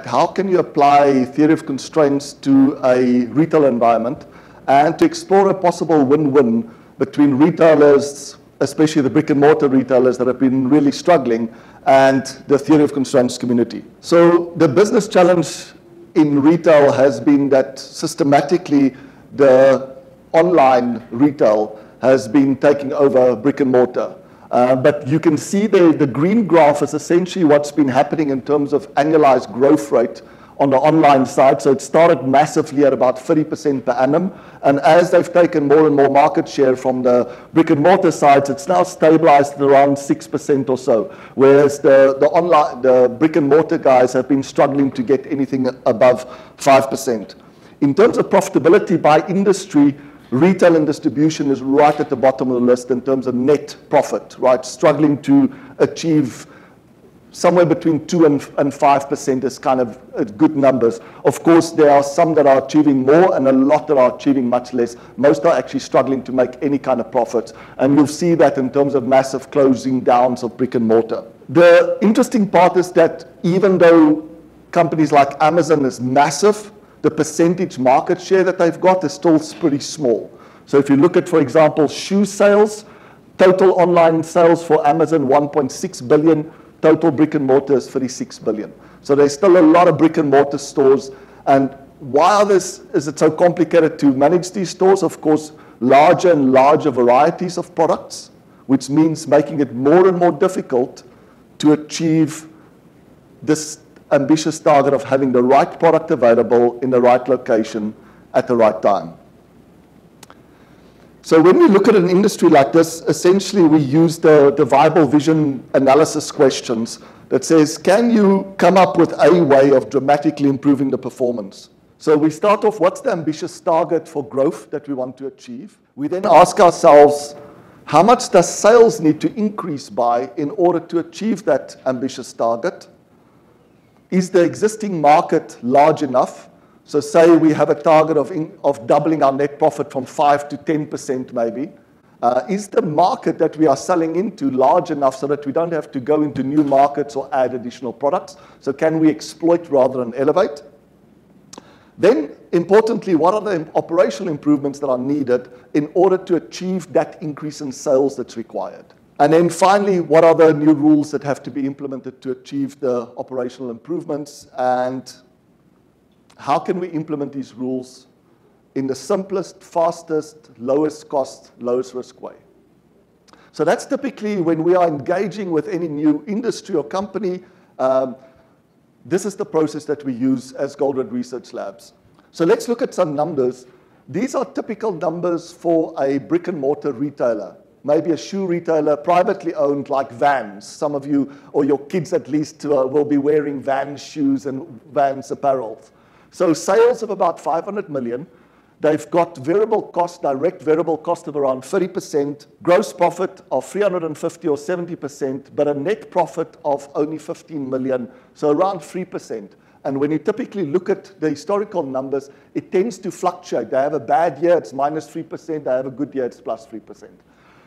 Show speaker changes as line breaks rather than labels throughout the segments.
How can you apply theory of constraints to a retail environment and to explore a possible win-win between retailers, especially the brick and mortar retailers that have been really struggling, and the theory of constraints community. So the business challenge in retail has been that systematically the online retail has been taking over brick and mortar. But you can see the green graph is essentially what's been happening in terms of annualized growth rate on the online side. So it started massively at about 30% per annum. And as they've taken more and more market share from the brick and mortar sides, it's now stabilized at around 6% or so. Whereas the brick and mortar guys have been struggling to get anything above 5%. In terms of profitability by industry, retail and distribution is right at the bottom of the list in terms of net profit, right? Struggling to achieve somewhere between 2 and 5% is kind of good numbers. Of course, there are some that are achieving more and a lot that are achieving much less. Most are actually struggling to make any kind of profits. And you'll see that in terms of massive closing downs of brick and mortar. The interesting part is that even though companies like Amazon is massive, the percentage market share that they've got is still pretty small. So if you look at, for example, shoe sales, total online sales for Amazon, 1.6 billion, total brick and mortar is 36 billion. So there's still a lot of brick and mortar stores. And why is it so complicated to manage these stores? Of course, larger and larger varieties of products, which means making it more and more difficult to achieve this ambitious target of having the right product available in the right location at the right time. So when we look at an industry like this, essentially we use the viable vision analysis questions that says, can you come up with a way of dramatically improving the performance? So we start off, what's the ambitious target for growth that we want to achieve? We then ask ourselves, how much does sales need to increase by in order to achieve that ambitious target? Is the existing market large enough? So say we have a target of doubling our net profit from 5 to 10% maybe. Is the market that we are selling into large enough so that we don't have to go into new markets or add additional products? So can we exploit rather than elevate? Then, importantly, what are the operational improvements that are needed in order to achieve that increase in sales that's required? And then finally, what are the new rules that have to be implemented to achieve the operational improvements? And how can we implement these rules in the simplest, fastest, lowest cost, lowest risk way? So that's typically when we are engaging with any new industry or company, this is the process that we use as Goldratt Research Labs. So let's look at some numbers. These are typical numbers for a brick and mortar retailer. Maybe a shoe retailer, privately owned, like Vans. Some of you, or your kids at least, will be wearing Vans shoes and Vans apparel. So sales of about 500 million. They've got variable cost, direct variable cost of around 30%, gross profit of 350 or 70%, but a net profit of only 15 million, so around 3%. And when you typically look at the historical numbers, it tends to fluctuate. They have a bad year, it's minus 3%. They have a good year, it's plus 3%.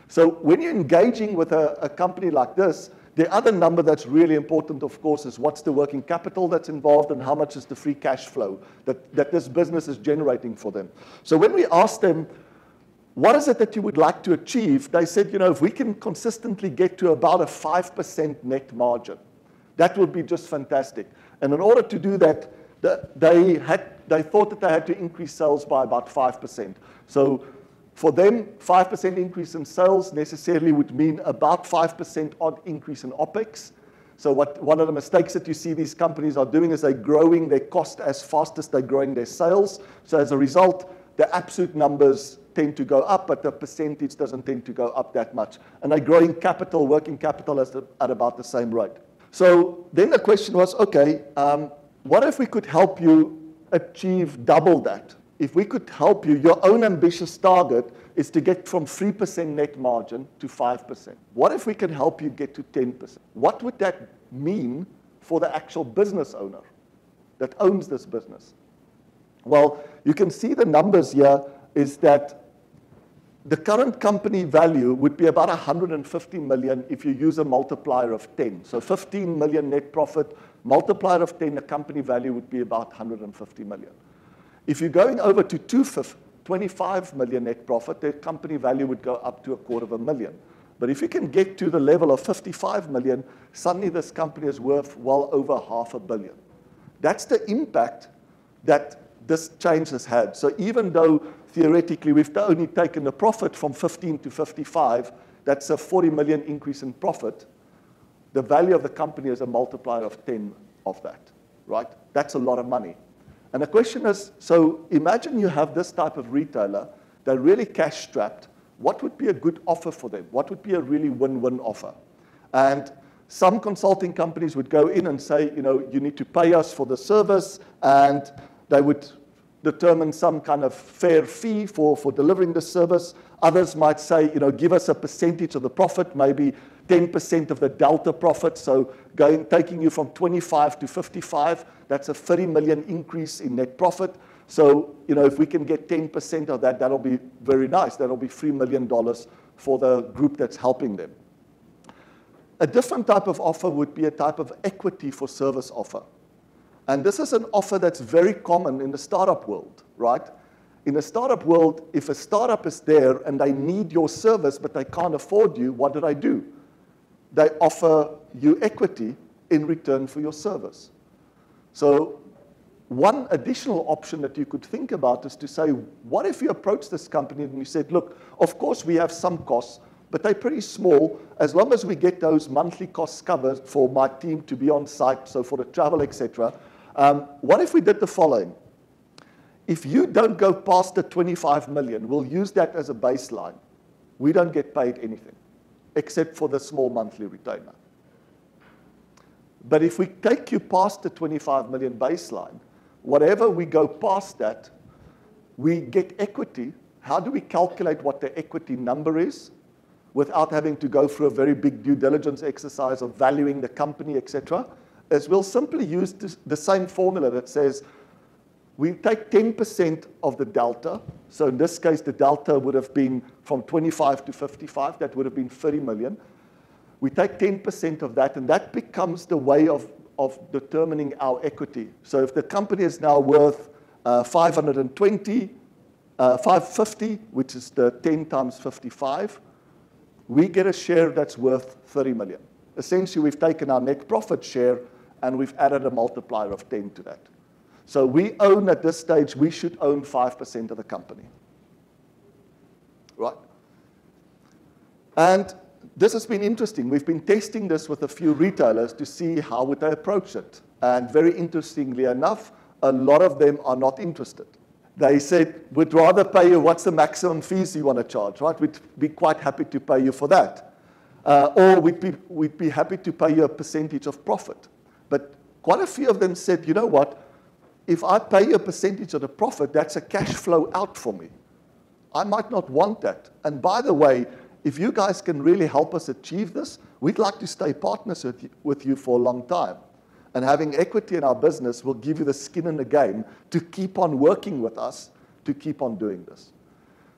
So when you're engaging with a company like this, the other number that's really important, of course, is what's the working capital that's involved and how much is the free cash flow that this business is generating for them. So when we asked them, what is it that you would like to achieve? They said, you know, if we can consistently get to about a 5% net margin, that would be just fantastic. And in order to do that, they thought that they had to increase sales by about 5%. So for them, 5% increase in sales necessarily would mean about 5% odd increase in OPEX. So one of the mistakes that you see these companies are doing is they're growing their cost as fast as they're growing their sales. So as a result, the absolute numbers tend to go up, but the percentage doesn't tend to go up that much. And they're growing capital, working capital at about the same rate. So then the question was, okay, what if we could help you achieve double that? If we could help you, your own ambitious target is to get from 3% net margin to 5%. What if we can help you get to 10%? What would that mean for the actual business owner that owns this business? Well, you can see the numbers here is that the current company value would be about 150 million if you use a multiplier of 10. So 15 million net profit, multiplier of 10, the company value would be about 150 million. If you're going over to 25 million net profit, the company value would go up to $250,000. But if you can get to the level of 55 million, suddenly this company is worth well over $500 million. That's the impact that this change has had. So even though theoretically we've only taken the profit from 15 to 55, that's a 40 million increase in profit. The value of the company is a multiplier of 10 of that, right? That's a lot of money. And the question is, so imagine you have this type of retailer, they're really cash strapped. What would be a good offer for them? What would be a really win-win offer? And some consulting companies would go in and say, you know, you need to pay us for the service, and they would determine some kind of fair fee for delivering the service. Others might say, you know, give us a percentage of the profit, maybe 10% of the delta profit. So taking you from 25 to 55, that's a 30 million increase in net profit. So, you know, if we can get 10% of that, that'll be very nice. That'll be $3 million for the group that's helping them. A different type of offer would be a type of equity for service offer. And this is an offer that's very common in the startup world, right? In the startup world, if a startup is there and they need your service, but they can't afford you, what do? They offer you equity in return for your service. So one additional option that you could think about is to say, what if you approach this company and you said, look, of course we have some costs, but they're pretty small. As long as we get those monthly costs covered for my team to be on site, so for the travel, etc., what if we did the following? If you don't go past the 25 million, we'll use that as a baseline. We don't get paid anything, except for the small monthly retainer. But if we take you past the 25 million baseline, whatever we go past that, we get equity. How do we calculate what the equity number is without having to go through a very big due diligence exercise of valuing the company, etc.? Is we'll simply use the same formula that says we take 10% of the delta. So in this case, the delta would have been from 25 to 55. That would have been 30 million. We take 10% of that, and that becomes the way of determining our equity. So if the company is now worth 550, which is the 10 times 55, we get a share that's worth 30 million. Essentially, we've taken our net profit share and we've added a multiplier of 10 to that. So we own, at this stage, we should own 5% of the company. Right? And this has been interesting. We've been testing this with a few retailers to see how would they approach it. And very interestingly enough, a lot of them are not interested. They said, we'd rather pay you, what's the maximum fees you want to charge, right? We'd be quite happy to pay you for that. Or we'd be happy to pay you a percentage of profit. But quite a few of them said, you know what? If I pay you a percentage of the profit, that's a cash flow out for me. I might not want that. And by the way, if you guys can really help us achieve this, we'd like to stay partners with you for a long time. And having equity in our business will give you the skin in the game to keep on working with us, to keep on doing this.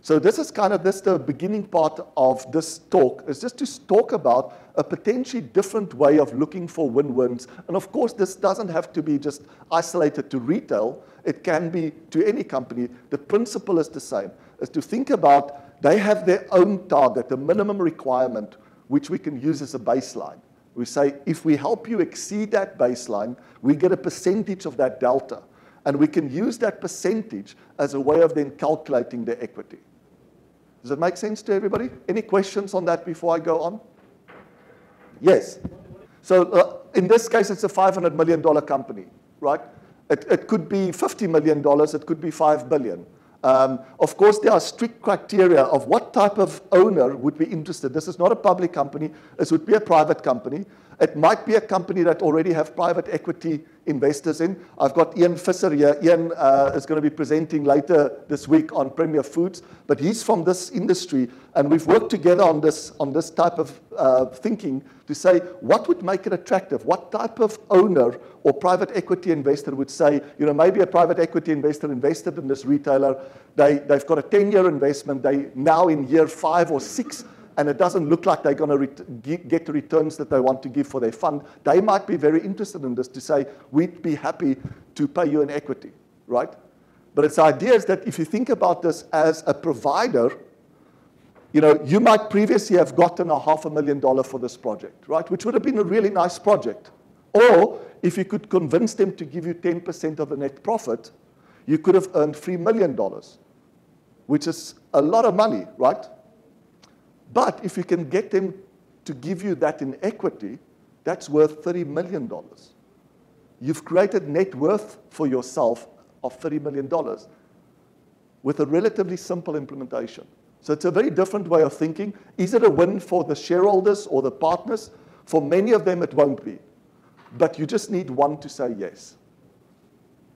So this is kind of the beginning part of this talk, is just to talk about a potentially different way of looking for win-wins. And of course, this doesn't have to be just isolated to retail. It can be to any company. The principle is the same, is to think about they have their own target, a minimum requirement, which we can use as a baseline. We say, if we help you exceed that baseline, we get a percentage of that delta. And we can use that percentage as a way of then calculating the equity. Does it make sense to everybody? Any questions on that before I go on? Yes. So in this case, it's a $500 million company, right? It could be $50 million. It could be $5 billion. Of course, there are strict criteria of what type of owner would be interested. This is not a public company. This would be a private company. It might be a company that already have private equity investors in. I've got Ian Visser here. Ian is going to be presenting later this week on Premier Foods, but he's from this industry, and we've worked together on this type of thinking to say, what would make it attractive? What type of owner or private equity investor would say, maybe a private equity investor invested in this retailer, they've got a 10-year investment, they now in year 5 or 6, and it doesn't look like they're going to get the returns that they want to give for their fund. They might be very interested in this to say, we'd be happy to pay you in equity, right? But its idea is that if you think about this as a provider, you might previously have gotten $500,000 for this project, right? Which would have been a really nice project. Or if you could convince them to give you 10% of the net profit, you could have earned $3 million, which is a lot of money, right? But if you can get them to give you that in equity, that's worth $30 million. You've created net worth for yourself of $30 million with a relatively simple implementation. So it's a very different way of thinking. Is it a win for the shareholders or the partners? For many of them, it won't be. But you just need one to say yes.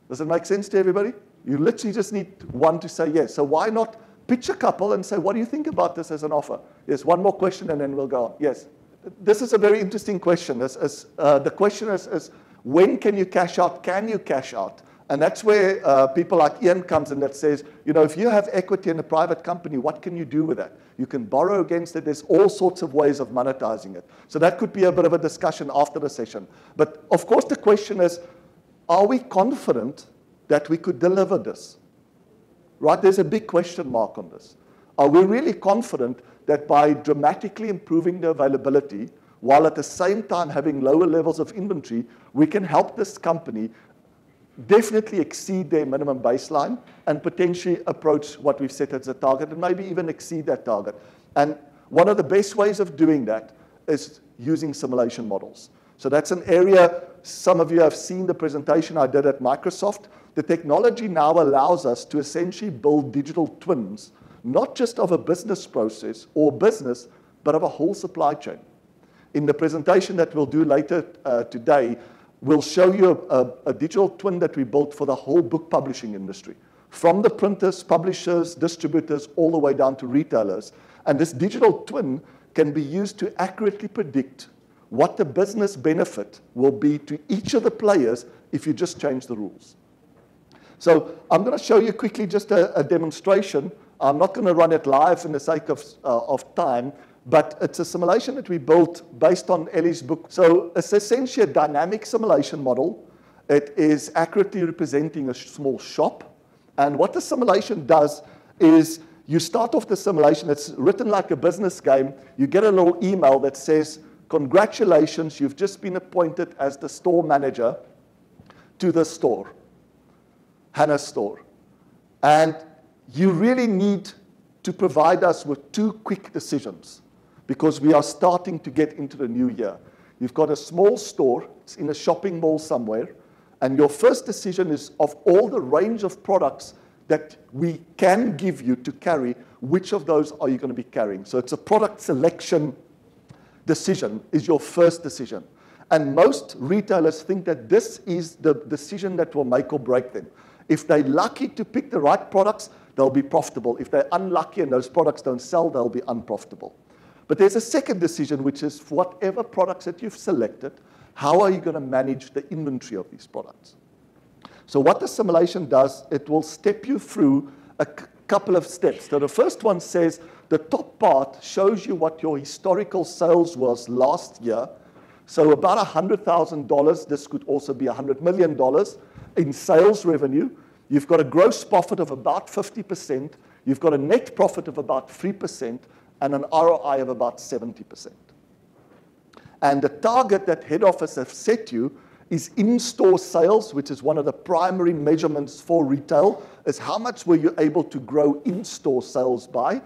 Does it make sense to everybody? You literally just need one to say yes. So why not pitch a couple and say, what do you think about this as an offer? Yes, one more question and then we'll go on. Yes. This is a very interesting question. The question is, when can you cash out? Can you cash out? And that's where people like Ian comes in that says, if you have equity in a private company, what can you do with that? You can borrow against it. There's all sorts of ways of monetizing it. So that could be a bit of a discussion after the session. But of course, the question is, are we confident that we could deliver this? Right? There's a big question mark on this. Are we really confident that by dramatically improving the availability, while at the same time having lower levels of inventory, we can help this company definitely exceed their minimum baseline and potentially approach what we've set as a target and maybe even exceed that target? And one of the best ways of doing that is using simulation models. So that's an area, some of you have seen the presentation I did at Microsoft. The technology now allows us to essentially build digital twins, not just of a business process or business, but of a whole supply chain. In the presentation that we'll do later today, we'll show you a digital twin that we built for the whole book publishing industry, from the printers, publishers, distributors, all the way down to retailers. And this digital twin can be used to accurately predict what the business benefit will be to each of the players if you just change the rules. So I'm going to show you quickly just a demonstration. I'm not going to run it live in the sake of time, but it's a simulation that we built based on Ellie's book. So it's essentially a dynamic simulation model. It is accurately representing a small shop. And what the simulation does is you start off the simulation. It's written like a business game. You get a little email that says, congratulations, you've just been appointed as the store manager to the store, Hannah's store. And you really need to provide us with 2 quick decisions because we are starting to get into the new year. You've got a small store, it's in a shopping mall somewhere, and your first decision is of all the range of products that we can give you to carry, which of those are you going to be carrying? So it's a product selection decision is your first decision. And most retailers think that this is the decision that will make or break them. If they're lucky to pick the right products, they'll be profitable. If they're unlucky and those products don't sell, they'll be unprofitable. But there's a second decision, which is for whatever products that you've selected, how are you going to manage the inventory of these products? So what the simulation does, it will step you through a couple of steps. So the first one says the top part shows you what your historical sales was last year. So about $100,000, this could also be $100 million in sales revenue. You've got a gross profit of about 50%. You've got a net profit of about 3% and an ROI of about 70%. And the target that head office have set you is in-store sales, which is one of the primary measurements for retail, is how much were you able to grow in-store sales by.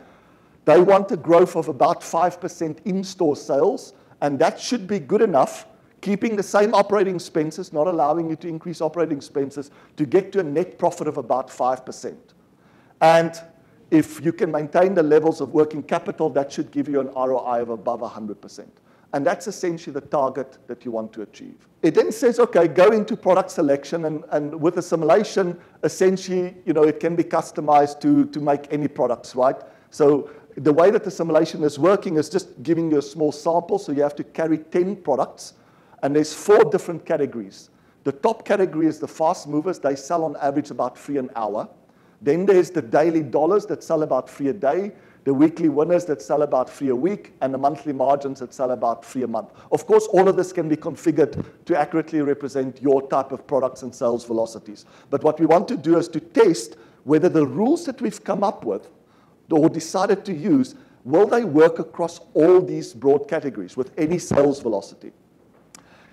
They want a growth of about 5% in-store sales, and that should be good enough, keeping the same operating expenses, not allowing you to increase operating expenses, to get to a net profit of about 5%. And if you can maintain the levels of working capital, that should give you an ROI of above 100%. And that's essentially the target that you want to achieve. It then says, okay, go into product selection, and with a simulation, essentially, it can be customized to make any products, right? So the way that the simulation is working is just giving you a small sample, so you have to carry 10 products, and there's 4 different categories. The top category is the fast movers. They sell on average about 3 an hour. Then there's the daily dollars that sell about 3 a day, the weekly winners that sell about 3 a week, and the monthly margins that sell about 3 a month. Of course, all of this can be configured to accurately represent your type of products and sales velocities. But what we want to do is to test whether the rules that we've come up with or decided to use, will they work across all these broad categories with any sales velocity?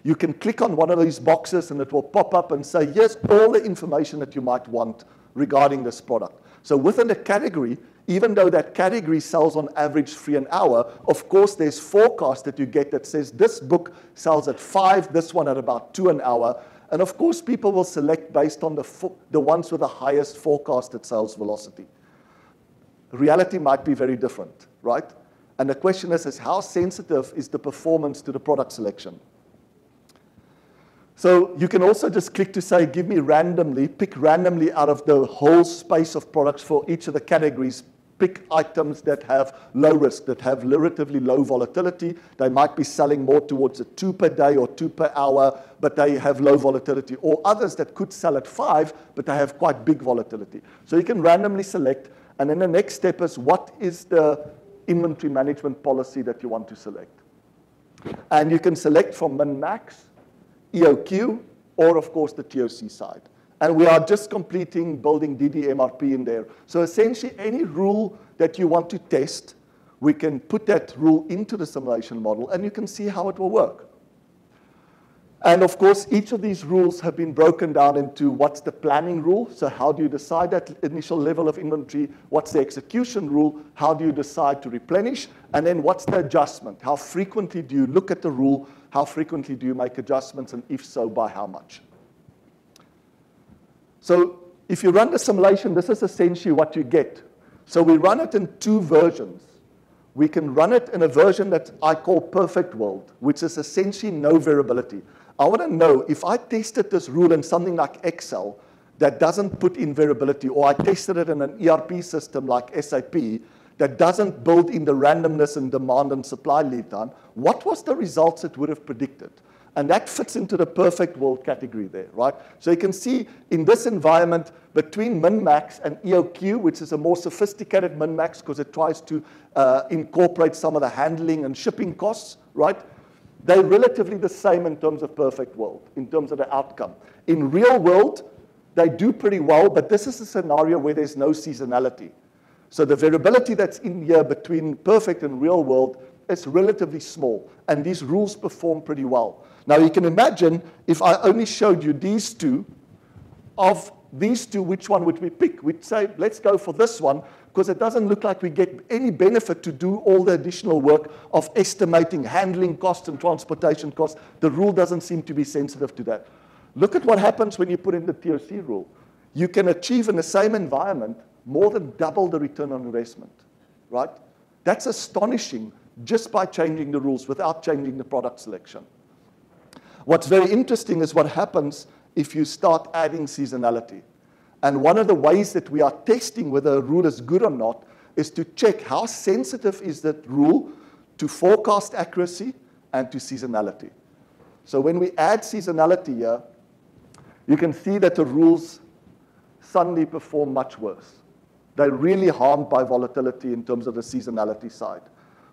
You can click on one of these boxes and it will pop up and say, here's all the information that you might want regarding this product. So within a category, even though that category sells on average 3 an hour, of course there's forecasts that you get that says this book sells at 5, this one at about 2 an hour. And of course people will select based on the ones with the highest forecasted sales velocity. Reality might be very different, right? And the question is how sensitive is the performance to the product selection? So you can also just click to say, give me randomly, pick randomly out of the whole space of products for each of the categories, pick items that have low risk, that have relatively low volatility. They might be selling more towards a 2 per day or 2 per hour, but they have low volatility, or others that could sell at 5, but they have quite big volatility. So you can randomly select, and then the next step is what is the inventory management policy that you want to select. And you can select from min-max, EOQ, or of course the TOC side. And we are just completing building DDMRP in there. So essentially any rule that you want to test, we can put that rule into the simulation model and you can see how it will work. And of course, each of these rules have been broken down into what's the planning rule, so how do you decide that initial level of inventory, what's the execution rule, how do you decide to replenish, and then what's the adjustment, how frequently do you look at the rule, how frequently do you make adjustments, and if so, by how much. So if you run the simulation, this is essentially what you get. So we run it in 2 versions. We can run it in a version that I call perfect world, which is essentially no variability. I want to know if I tested this rule in something like Excel that doesn't put in variability, or I tested it in an ERP system like SAP that doesn't build in the randomness and demand and supply lead time, what was the results it would have predicted? And that fits into the perfect world category there, right? So you can see in this environment between min-max and EOQ, which is a more sophisticated min-max because it tries to incorporate some of the handling and shipping costs, right? They're relatively the same in terms of perfect world, in terms of the outcome. In real world, they do pretty well, but this is a scenario where there's no seasonality. So the variability that's in here between perfect and real world is relatively small, and these rules perform pretty well. Now you can imagine if I only showed you these 2, of these 2, which one would we pick? We'd say, let's go for this one, because it doesn't look like we get any benefit to do all the additional work of estimating handling costs and transportation costs. The rule doesn't seem to be sensitive to that. Look at what happens when you put in the TOC rule. You can achieve in the same environment more than double the return on investment, right? That's astonishing just by changing the rules without changing the product selection. What's very interesting is what happens if you start adding seasonality. And one of the ways that we are testing whether a rule is good or not is to check how sensitive is that rule to forecast accuracy and to seasonality. So when we add seasonality here, you can see that the rules suddenly perform much worse. They're really harmed by volatility in terms of the seasonality side.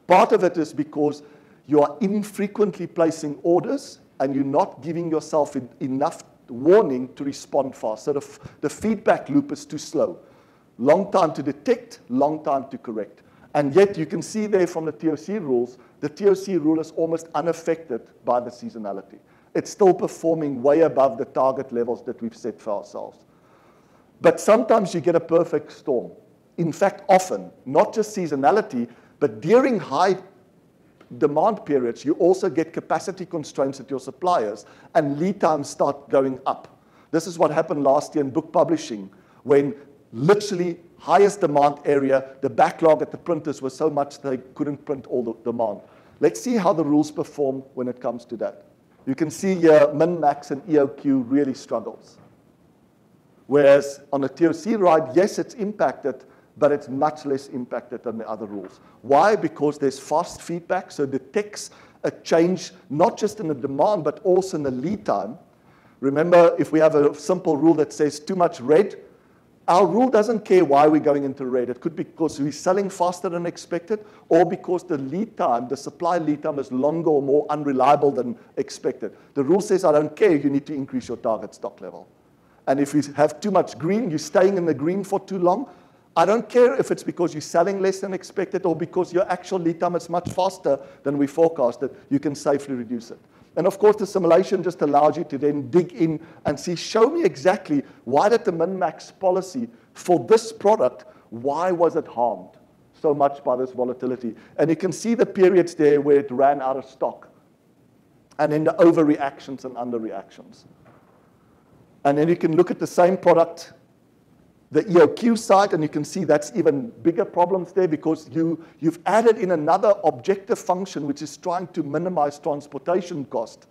Part of it is because you are infrequently placing orders and you're not giving yourself enough warning to respond fast. So the feedback loop is too slow. Long time to detect, long time to correct. And yet you can see there from the TOC rules, the TOC rule is almost unaffected by the seasonality. It's still performing way above the target levels that we've set for ourselves. But sometimes you get a perfect storm. In fact, often, not just seasonality, but during high demand periods, you also get capacity constraints at your suppliers, and lead times start going up. This is what happened last year in book publishing, when literally highest demand area, the backlog at the printers was so much they couldn't print all the demand. Let's see how the rules perform when it comes to that. You can see here min-max and EOQ really struggles. Whereas on a TOC ride, yes, it's impacted, but it's much less impacted than the other rules. Why? Because there's fast feedback, so it detects a change, not just in the demand, but also in the lead time. Remember, if we have a simple rule that says too much red, our rule doesn't care why we're going into red. It could be because we're selling faster than expected, or because the lead time, the supply lead time is longer or more unreliable than expected. The rule says, I don't care, you need to increase your target stock level. And if you have too much green, you're staying in the green for too long, I don't care if it's because you're selling less than expected or because your actual lead time is much faster than we forecasted, you can safely reduce it. And of course, the simulation just allows you to then dig in and see, show me exactly why did the min-max policy for this product, why was it harmed so much by this volatility? And you can see the periods there where it ran out of stock, and then the overreactions and underreactions. And then you can look at the same product, the EOQ side, and you can see that's even bigger problems there because you've added in another objective function which is trying to minimize transportation cost,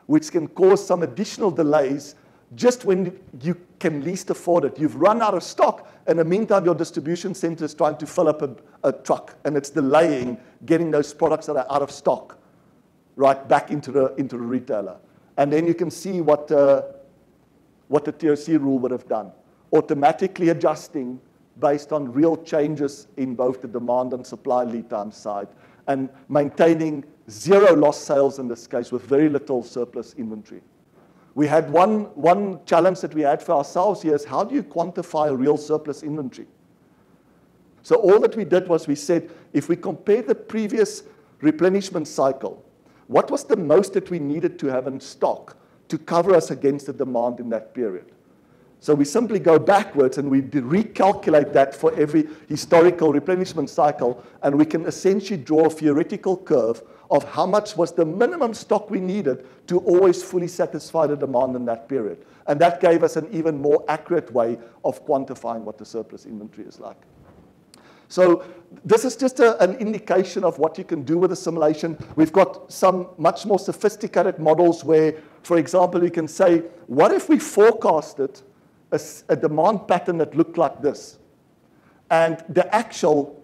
which can cause some additional delays just when you can least afford it. You've run out of stock, and in the meantime, your distribution center is trying to fill up a truck, and it's delaying getting those products that are out of stock right back into the retailer. And then you can see what the TOC rule would have done. Automatically adjusting based on real changes in both the demand and supply lead time side, and maintaining zero lost sales in this case with very little surplus inventory. We had one challenge that we had for ourselves here is how do you quantify a real surplus inventory? So all that we did was we said, if we compare the previous replenishment cycle, what was the most that we needed to have in stock to cover us against the demand in that period? So we simply go backwards and we recalculate that for every historical replenishment cycle, and we can essentially draw a theoretical curve of how much was the minimum stock we needed to always fully satisfy the demand in that period. And that gave us an even more accurate way of quantifying what the surplus inventory is like. So this is just an indication of what you can do with a simulation. We've got some much more sophisticated models where, for example, you can say, what if we forecasted a demand pattern that looked like this, and the actual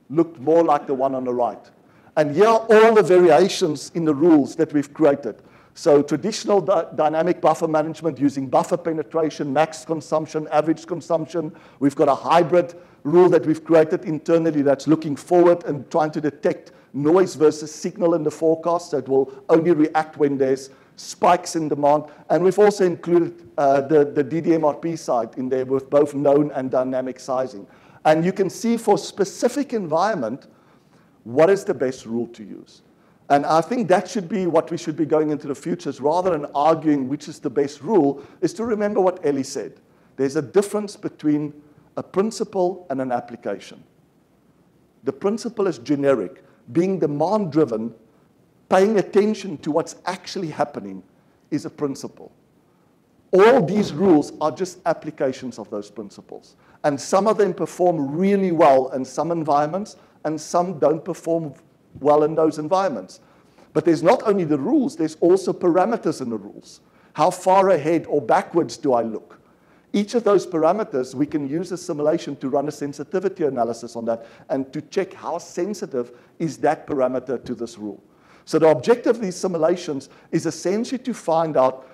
looked more like the one on the right. And here are all the variations in the rules that we've created. So traditional dynamic buffer management using buffer penetration, max consumption, average consumption. We've got a hybrid rule that we've created internally that's looking forward and trying to detect noise versus signal in the forecast, so it will only react when there's spikes in demand. And we've also included the DDMRP side in there with both known and dynamic sizing. And you can see for specific environment, what is the best rule to use? And I think that should be what we should be going into the futures, rather than arguing which is the best rule, is to remember what Ellie said. There's a difference between a principle and an application. The principle is generic, being demand-driven. Paying attention to what's actually happening is a principle. All these rules are just applications of those principles. And some of them perform really well in some environments, and some don't perform well in those environments. But there's not only the rules, there's also parameters in the rules. How far ahead or backwards do I look? Each of those parameters, we can use a simulation to run a sensitivity analysis on that and to check how sensitive is that parameter to this rule. So the objective of these simulations is essentially to find out,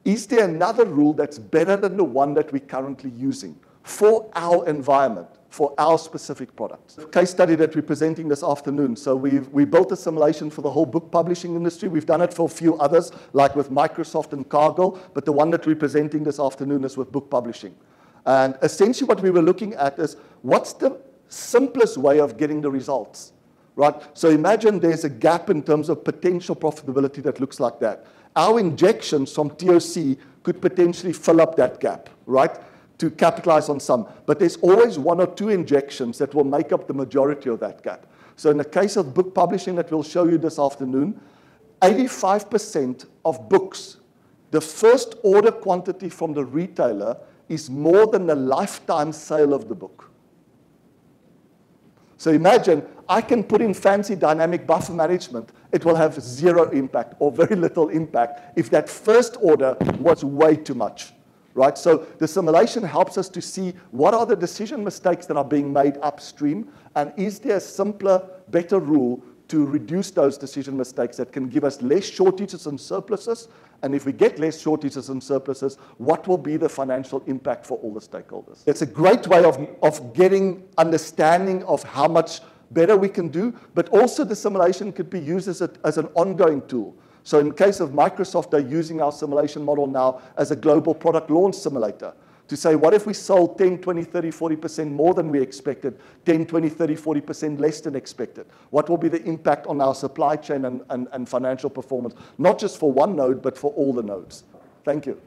is there another rule that's better than the one that we're currently using for our environment, for our specific products? The case study that we're presenting this afternoon. So we built a simulation for the whole book publishing industry. We've done it for a few others, like with Microsoft and Cargill, but the one that we're presenting this afternoon is with book publishing. And essentially what we were looking at is, what's the simplest way of getting the results? Right? So imagine there's a gap in terms of potential profitability that looks like that. Our injections from TOC could potentially fill up that gap, right, to capitalize on some. But there's always one or two injections that will make up the majority of that gap. So in the case of book publishing that we'll show you this afternoon, 85% of books, the first order quantity from the retailer is more than the lifetime sale of the book. So imagine, I can put in fancy dynamic buffer management. It will have zero impact or very little impact if that first order was way too much, right? So the simulation helps us to see what are the decision mistakes that are being made upstream, and is there a simpler, better rule to reduce those decision mistakes that can give us less shortages and surpluses? And if we get less shortages and surpluses, what will be the financial impact for all the stakeholders? It's a great way of getting understanding of how much better we can do, but also the simulation could be used as an ongoing tool. So in the case of Microsoft, they're using our simulation model now as a global product launch simulator to say, what if we sold 10, 20, 30, 40% more than we expected, 10, 20, 30, 40% less than expected? What will be the impact on our supply chain and financial performance, not just for one node, but for all the nodes? Thank you.